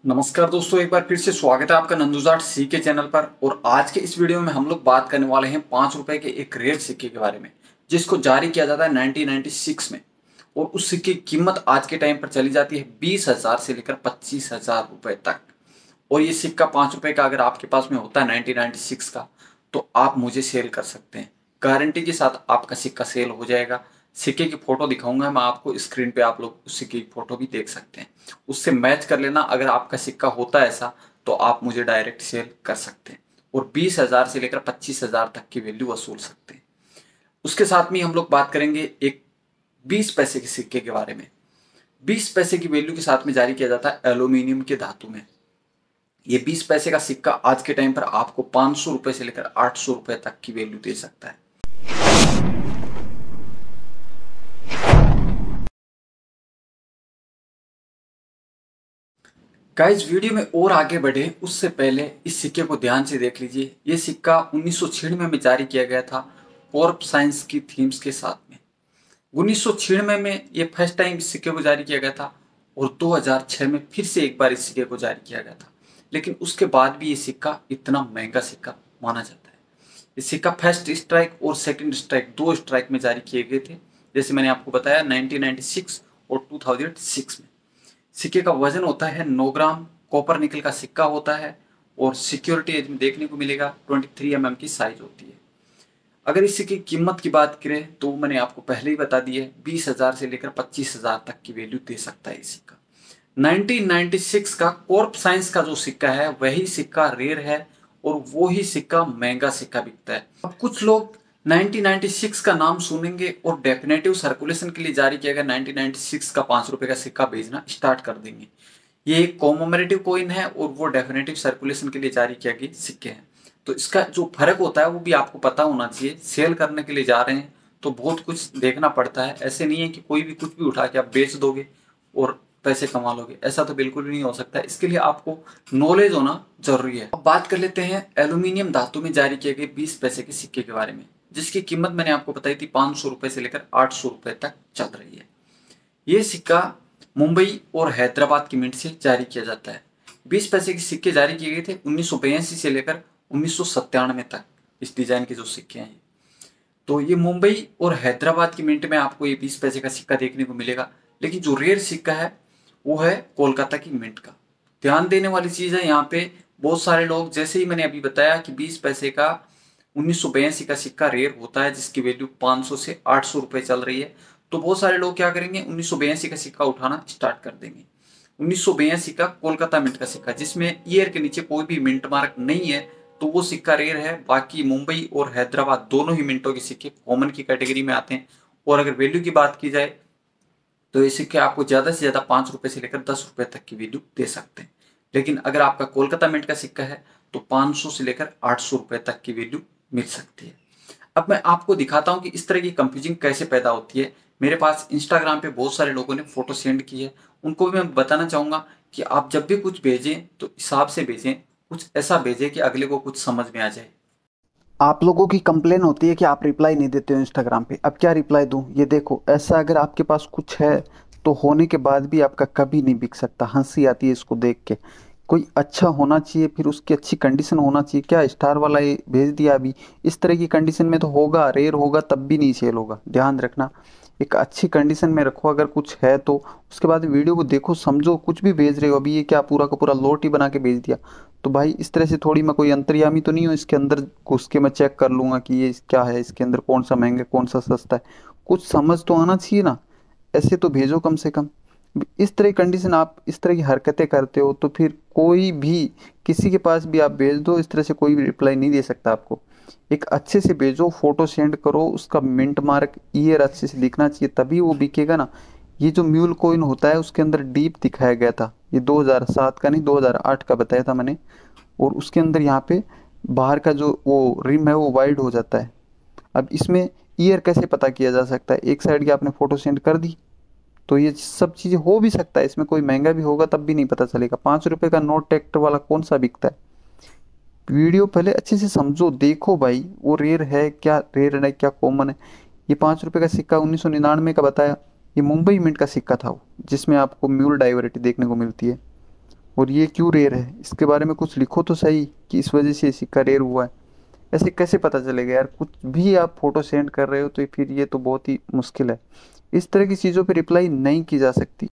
नमस्कार दोस्तों, एक बार फिर से स्वागत है आपका नंदुजाट सी के चैनल पर। और आज के इस वीडियो में हम लोग बात करने वाले हैं 5 रुपए के एक रेयर सिक्के के बारे में, जिसको जारी किया जाता है 1996 में। और उस सिक्के की कीमत आज के टाइम पर चली जाती है 20,000 से लेकर 25,000 रुपए तक। और ये सिक्का 5 रुपए का अगर आपके पास में होता है 1996 का, तो आप मुझे सेल कर सकते हैं। गारंटी के साथ आपका सिक्का सेल हो जाएगा। सिक्के की फोटो दिखाऊंगा मैं आपको स्क्रीन पे, आप लोग उस सिक्के की फोटो भी देख सकते हैं। उससे मैच कर लेना। अगर आपका सिक्का होता है ऐसा, तो आप मुझे डायरेक्ट सेल कर सकते हैं और 20,000 से लेकर 25,000 तक की वैल्यू वसूल सकते हैं। उसके साथ में हम लोग बात करेंगे एक 20 पैसे के सिक्के के बारे में। 20 पैसे की वैल्यू के साथ में जारी किया जाता है एल्यूमिनियम के धातु में। ये 20 पैसे का सिक्का आज के टाइम पर आपको 500 रुपए से लेकर 800 रुपए तक की वैल्यू दे सकता है। गाइस, वीडियो में और आगे बढ़े उससे पहले इस सिक्के को ध्यान से देख लीजिए। ये सिक्का 1996 में जारी किया गया था कॉर्प साइंस की थीम्स के साथ में। 1996 में ये फर्स्ट टाइम इस सिक्के को जारी किया गया था और 2006 में फिर से एक बार इस सिक्के को जारी किया गया था। लेकिन उसके बाद भी ये सिक्का इतना महंगा सिक्का माना जाता है। ये सिक्का फर्स्ट स्ट्राइक और सेकंड स्ट्राइक, दो स्ट्राइक में जारी किए गए थे, जैसे मैंने आपको बताया 1996 और 2006 में। सिक्के का वजन होता है 9 ग्राम, कॉपर निकल का सिक्का होता है और सिक्योरिटी एज में देखने को मिलेगा 23 mm की साइज होती है। अगर इस सिक्के की कीमत की बात करें तो मैंने आपको पहले ही बता दी है, 20,000 से लेकर 25,000 तक की वैल्यू दे सकता है ये सिक्का। 1996 का कॉर्प साइंस का जो सिक्का है वही सिक्का रेयर है और वो ही सिक्का महंगा सिक्का बिकता है। अब कुछ लोग 1996 का नाम सुनेंगे और डेफिनेटिव सर्कुलेशन के लिए जारी किया गया 1996 का 5 रुपए का सिक्का भेजना स्टार्ट कर देंगे। ये एक कॉमोमरेटिव कॉइन है और वो डेफिनेटिव सर्कुलेशन के लिए जारी किया गया सिक्के हैं। तो इसका जो फर्क होता है वो भी आपको पता होना चाहिए। सेल करने के लिए जा रहे हैं तो बहुत कुछ देखना पड़ता है। ऐसे नहीं है कि कोई भी कुछ भी उठा के आप बेच दोगे और पैसे कमा लोगे, ऐसा तो बिल्कुल भी नहीं हो सकता। इसके लिए आपको नॉलेज होना जरूरी है। अब बात कर लेते हैं एल्यूमिनियम धातु में जारी किए गए 20 पैसे के सिक्के के बारे में, जिसकी कीमत मैंने आपको बताई थी 500 रुपए से लेकर 800 रुपए तक चल रही है। ये सिक्का मुंबई और हैदराबाद की मिंट से जारी किया जाता है। 20 पैसे के सिक्के जारी किए गए थे 1982 से लेकर 1997 तक। इस डिजाइन के जो सिक्के हैं, तो ये मुंबई और हैदराबाद की मिंट में आपको ये 20 पैसे का सिक्का देखने को मिलेगा। लेकिन जो रेयर सिक्का है वो है कोलकाता की मिंट का। ध्यान देने वाली चीज है यहाँ पे, बहुत सारे लोग, जैसे ही मैंने अभी बताया कि 20 पैसे का 1982 का सिक्का रेयर होता है जिसकी वैल्यू 500 से 800 रुपए चल रही है, तो बहुत सारे लोग क्या करेंगे 1982 का सिक्का उठाना स्टार्ट कर देंगे। 1982 का कोलकाता मिंट का सिक्का जिसमें ईयर के नीचे कोई भी मिंट मार्क नहीं है, तो वो सिक्का रेयर है। बाकी मुंबई और हैदराबाद दोनों ही मिंटों के सिक्के कॉमन की कैटेगरी में आते हैं। और अगर वैल्यू की बात की जाए तो ये सिक्के आपको ज्यादा से ज्यादा 5 रुपए से लेकर 10 रुपए तक की वैल्यू दे सकते हैं। लेकिन अगर आपका कोलकाता मिंट का सिक्का है तो 500 से लेकर 800 रुपए तक की वैल्यू मिल सकती है। अब मैं आपको दिखाता हूं कि इस तरह की कंफ्यूजिंग कैसे पैदा होती है। मेरे पास इंस्टाग्राम पे बहुत सारे लोगों ने फोटो सेंड की है, उनको भी मैं बताना चाहूंगा कि आप जब भी कुछ भेजें तो हिसाब से भेजें, कुछ ऐसा भेजें कि अगले को कुछ समझ में आ जाए। आप लोगों की कंप्लेन होती है कि आप रिप्लाई नहीं देते हो इंस्टाग्राम पे। अब क्या रिप्लाई दूं? ये देखो, ऐसा अगर आपके पास कुछ है तो होने के बाद भी आपका कभी नहीं बिक सकता। हंसी आती है इसको देख के। कोई अच्छा होना चाहिए, फिर उसकी अच्छी कंडीशन होना चाहिए। क्या स्टार वाला ये भेज दिया अभी, इस तरह की कंडीशन में तो होगा, रेयर होगा तब भी नहीं सेल होगा। ध्यान रखना, एक अच्छी कंडीशन में रखो। अगर कुछ है तो उसके बाद वीडियो को देखो, समझो। कुछ भी भेज रहे हो, अभी ये क्या पूरा का पूरा लोट ही बना के भेज दिया, तो भाई इस तरह से थोड़ी, मैं कोई अंतर्यामी तो नहीं हूँ इसके अंदर घुस के मैं चेक कर लूंगा कि ये क्या है, इसके अंदर कौन सा महंगा कौन सा सस्ता है। कुछ समझ तो आना चाहिए ना। ऐसे तो भेजो कम से कम। इस तरह की कंडीशन, आप इस तरह की हरकतें करते हो तो फिर कोई भी किसी के पास भी आप भेज दो, इस तरह से कोई भी रिप्लाई नहीं दे सकता आपको। एक अच्छे से भेजो, फोटो सेंड करो, उसका मिंट मार्क ईयर अच्छे से दिखना चाहिए, तभी वो बिकेगा ना। ये जो म्यूल कॉइन होता है उसके अंदर डीप दिखाया गया था। ये 2007 का नहीं, 2008 का बताया था मैंने। और उसके अंदर यहाँ पे बाहर का जो वो रिम है वो वाइड हो जाता है। अब इसमें ईयर कैसे पता किया जा सकता है? एक साइड की आपने फोटो सेंड कर दी, तो ये सब चीजें हो भी सकता है। इसमें कोई महंगा भी होगा तब भी नहीं पता चलेगा। 5 रुपए का नोट ट्रैक्टर वाला कौन सा बिकता है? वीडियो पहले अच्छे से समझो, देखो भाई वो रेयर है क्या, रेयर है क्या कॉमन है। ये 5 रुपए का सिक्का 1999 का बताया, ये मुंबई मिंट का सिक्का था वो, जिसमें आपको म्यूल डाइवर्सिटी देखने को मिलती है। और ये क्यों रेयर है, इसके बारे में कुछ लिखो तो सही कि इस वजह से ये सिक्का रेयर हुआ है। ऐसे कैसे पता चलेगा यार, कुछ भी आप फोटो सेंड कर रहे हो तो फिर ये तो बहुत ही मुश्किल है। इस तरह की चीज़ों पे रिप्लाई नहीं की जा सकती।